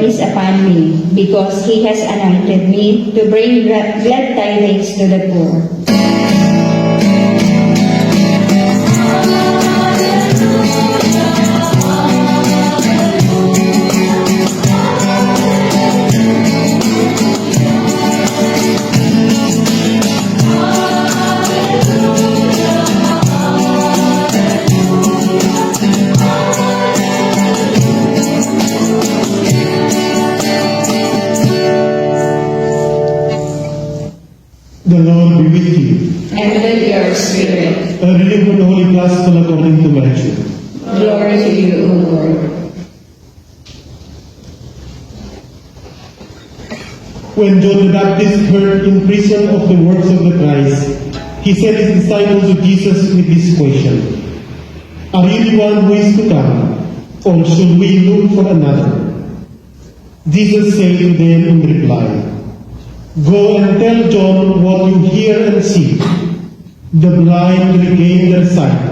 is upon me, because he has anointed me to bring glad tidings to the poor. The Lord be with you. And with your spirit. A reading from the Holy Gospel according to Matthew. Glory to you, O Lord. When John the Baptist heard in prison of the works of the Christ, he sent his disciples to Jesus with this question: Are you the one who is to come, or should we look for another? Jesus said to them in reply, Go and tell John what you hear and see. The blind regain their sight,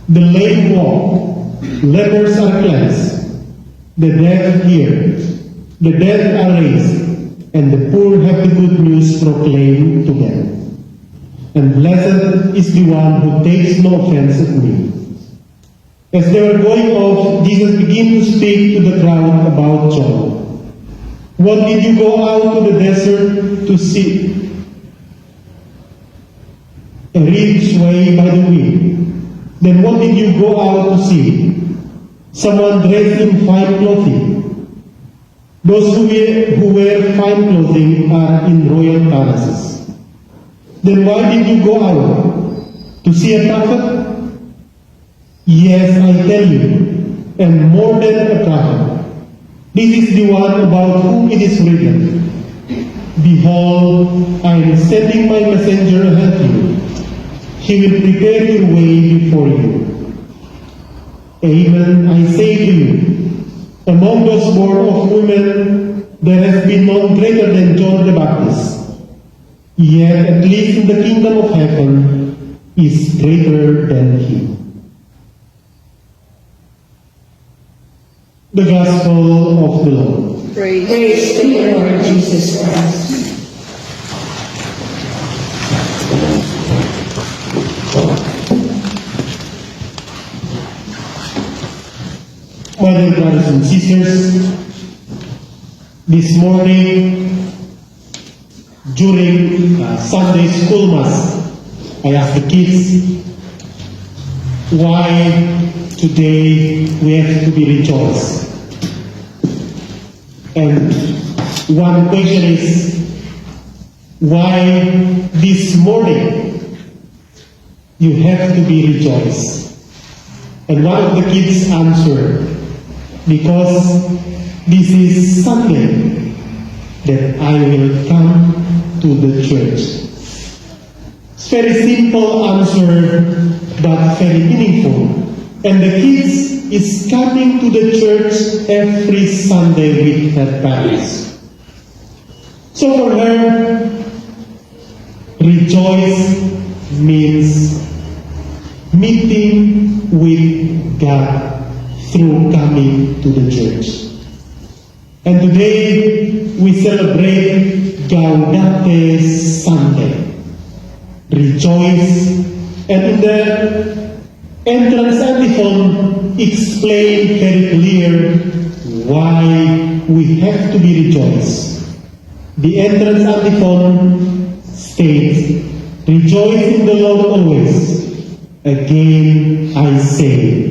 the lame walk, lepers are cleansed, the deaf hear, the dead are raised, and the poor have the good news proclaimed to them. And blessed is the one who takes no offense at me. As they were going off, Jesus began to speak to the crowd about John. What did you go out to the desert to see? A reed swayed by the wind. Then what did you go out to see? Someone dressed in fine clothing. Those who wear fine clothing are in royal palaces. Then why did you go out? To see a prophet? Yes, I tell you, and more than a prophet. This is the one about whom it is written, Behold, I am sending my messenger ahead of you. He will prepare your way before you. Amen, I say to you, among those born of women, there has been none greater than John the Baptist. Yet, at least in the kingdom of heaven, is greater than he. The Gospel of the Lord. Praise to you, Lord Jesus Christ. My dear brothers and sisters, this morning during Sunday school mass, I asked the kids why today we have to be rejoiced. And one question is, why this morning you have to be rejoiced? And one of the kids answered, because this is Sunday that I will come to the church. It's very simple answer, but very meaningful. And the kids is coming to the church every Sunday with her parents. So for her, rejoice means meeting with God through coming to the church. And today we celebrate Gaudete Sunday. Rejoice. And in the entrance antiphon explain very clear why we have to be rejoiced. The entrance antiphon states, Rejoice in the Lord always. Again I say,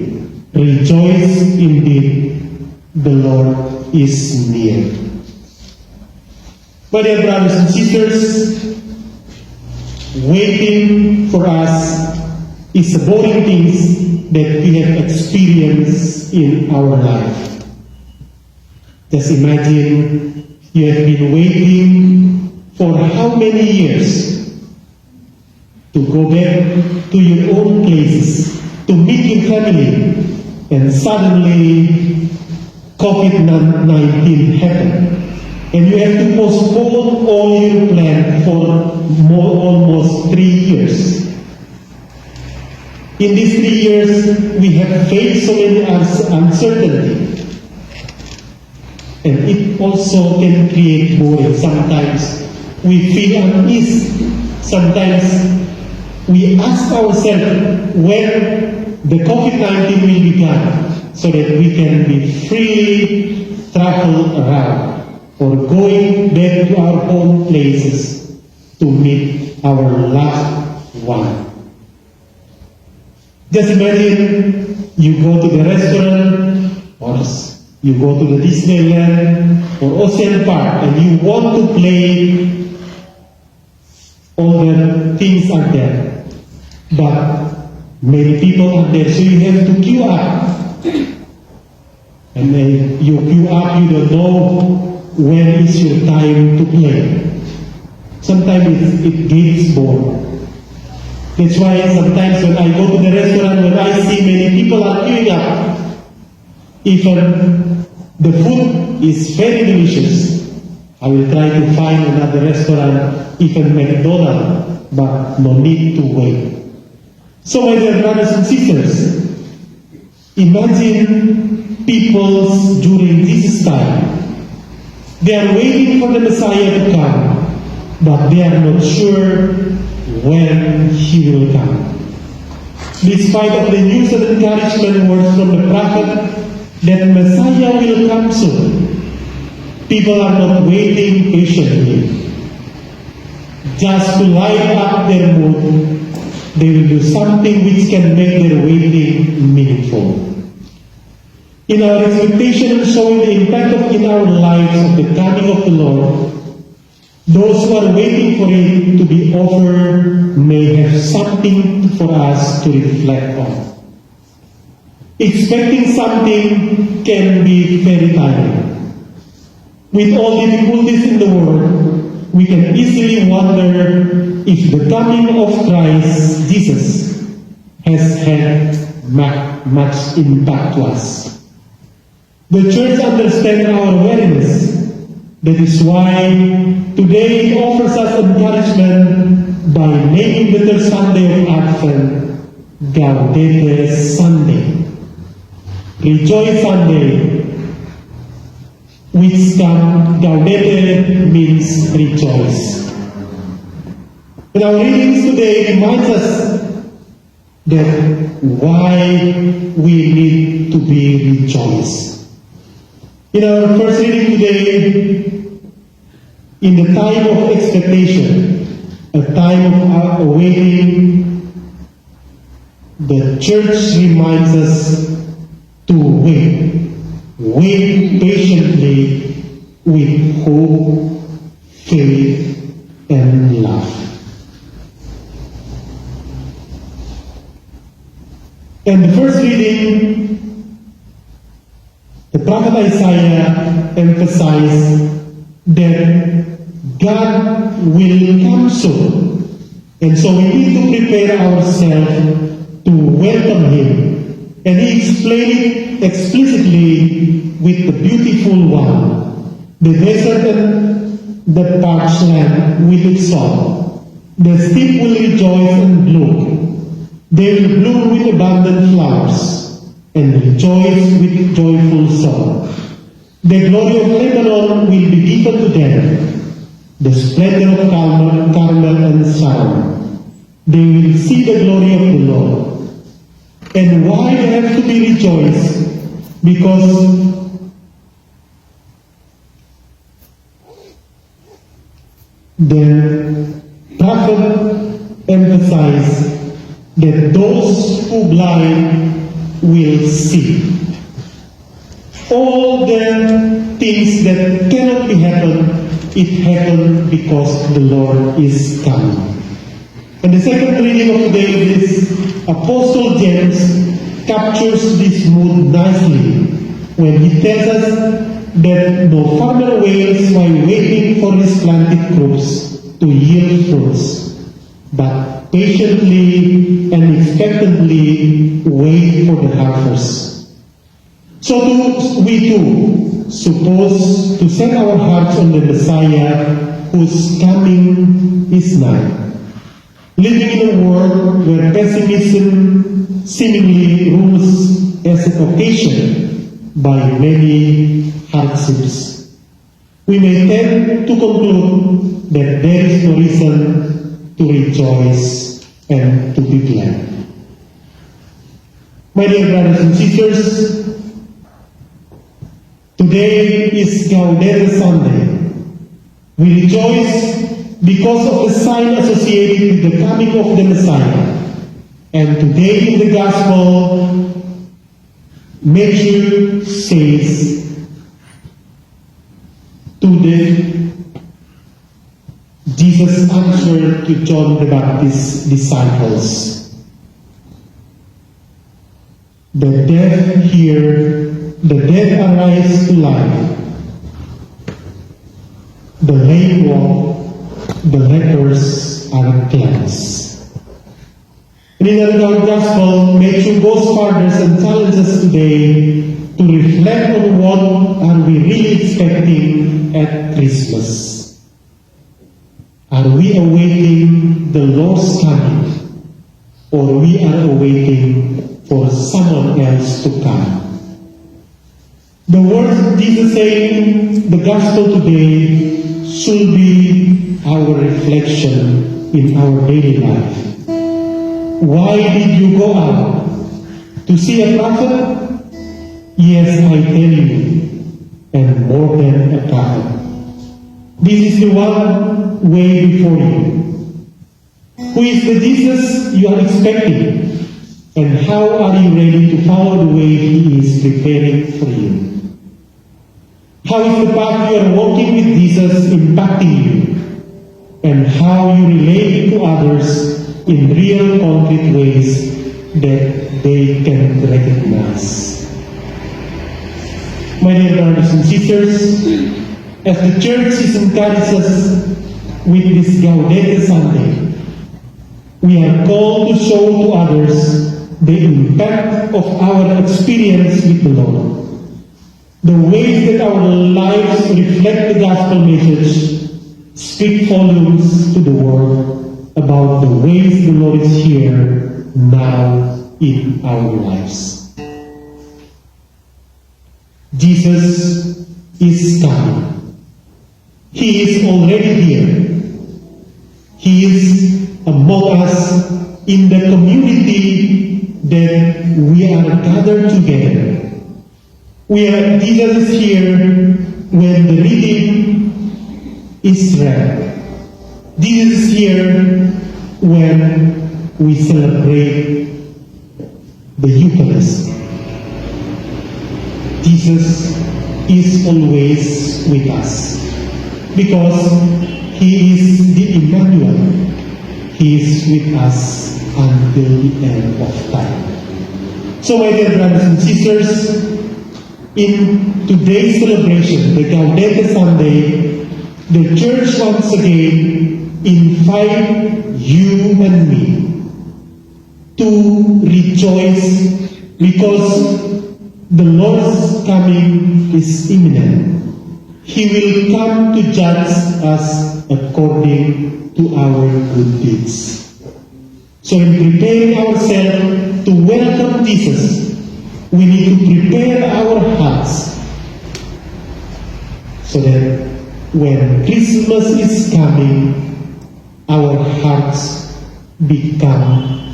rejoice indeed, the Lord is near. My dear brothers and sisters, waiting for us is a boring things that we have experienced in our life. Just imagine you have been waiting for how many years to go back to your own places, to meet your family, and suddenly COVID-19 happened. And you have to postpone all your plan for almost 3 years. In these 3 years, we have faced so many uncertainty. And it it also can create boring. Sometimes we feel unease. Sometimes we ask ourselves when the COVID-19 will be gone so that we can be freely travel around or going back to our home places to meet our loved one. Just imagine you go to the restaurant or you go to the Disneyland or Ocean Park and you want to play all the things are there. But many people are there, so you have to queue up. And then you queue up, you don't know when is your time to play. Sometimes it gets bored. That's why sometimes when I go to the restaurant, when I see many people are queuing up, even the food is very delicious, I will try to find another restaurant, even McDonald's, but no need to wait. So my dear brothers and sisters, imagine people during this time. They are waiting for the Messiah to come, but they are not sure when he will come. Despite of the news and encouragement words from the prophet that Messiah will come soon, people are not waiting patiently. Just to light up their mood, they will do something which can make their waiting meaningful. In our expectation of showing the impact in our lives of the coming of the Lord, those who are waiting for it to be offered may have something for us to reflect on. Expecting something can be very tiring. With all difficulties in the world, we can easily wonder if the coming of Christ Jesus has had much impact to us. The church understands our weariness. That is why today it offers us encouragement by naming the third Sunday of Advent Gaudete Sunday. Rejoice Sunday, which Gaudete means rejoice. And our readings today reminds us that why we need to be rejoiced. In our first reading today, in the time of expectation, a time of awaiting, the church reminds us to wait. Wait patiently with hope, faith, and love. And the first reading, the prophet Isaiah emphasized that God will come soon. And so we need to prepare ourselves to welcome Him. And He explained it explicitly with the beautiful one. The desert and the parched land will exult. The steppe will rejoice and bloom. They will bloom with abundant flowers and rejoice with joyful song. The glory of Lebanon will be given to them, the splendor of Carmel and Sharon. They will see the glory of the Lord. And why they have to be rejoiced? Because the prophet emphasized that those who blind will see. All the things that cannot be happened, it happened because the Lord is coming. And the second reading of today is Apostle James captures this mood nicely when he tells us that no farmer waits while waiting for his planted crops to yield fruits, but patiently and expectantly wait for the harvest. So we too suppose to set our hearts on the Messiah whose coming is nigh. Living in a world where pessimism seemingly rules as an occasion by many hardships. we may tend to conclude that there is no reason to rejoice and to be glad. My dear brothers and sisters, today is Gaudete Sunday. We rejoice because of the sign associated with the coming of the Messiah. And today in the Gospel, Matthew says Jesus answered to John the Baptist's disciples, the dead arise to life, the lame walk, the lepers are cleansed. And in our Gospel, Matthew goes further and challenges today to reflect on what are we really expecting at Christmas. Are we awaiting the Lord's coming, or we are awaiting for someone else to come? The words Jesus saying in the Gospel today should be our reflection in our daily life. Why did you go out? To see a prophet? Yes, I tell you, and more than a prophet. This is the one way before you. Who is the Jesus you are expecting? And how are you ready to follow the way He is preparing for you? How is the path you are walking with Jesus impacting you? And how you relate to others in real concrete ways that they can recognize. My dear brothers and sisters, as the Church is encouraging us with this Gaudete Sunday, we are called to show to others the impact of our experience with the Lord. The ways that our lives reflect the gospel message speak volumes to the world about the ways the Lord is here now in our lives. Jesus is coming. He is already here. He is among us in the community that we are gathered together. Jesus is here when the reading is read. Jesus is here when we celebrate the Eucharist. Jesus is always with us because He is the Emmanuel. He is with us until the end of time. So, my dear brothers and sisters, in today's celebration, the Gaudete Sunday, the Church once again invite you and me to rejoice because the Lord's coming is imminent. He will come to judge us according to our good deeds. So in preparing ourselves to welcome Jesus, we need to prepare our hearts so that when Christmas is coming, our hearts become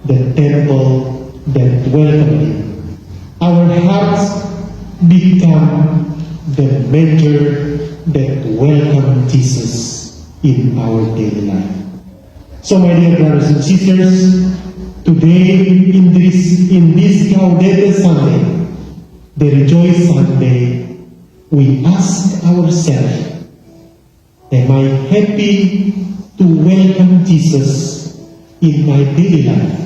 the temple that welcomes Him. Our hearts become the manger that welcomes Jesus in our daily life. So, my dear brothers and sisters, today in this Gaudete Sunday, the Rejoice Sunday, we ask ourselves, am I happy to welcome Jesus in my daily life?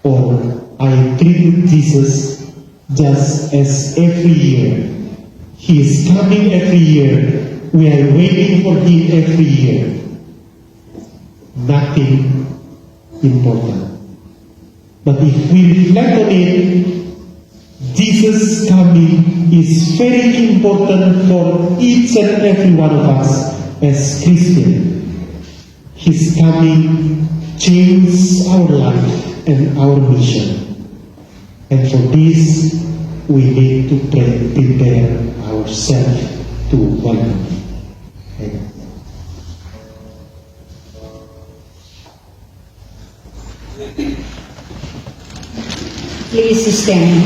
Or I treat Jesus just as every year. He is coming every year. We are waiting for Him every year. Nothing important. But if we reflect on it, Jesus' coming is very important for each and every one of us as Christians. His coming changes our life and our mission. And for this, we need to prepare ourselves to welcome. Thank you. Please stand.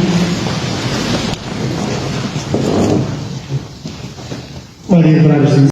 My dear brothers and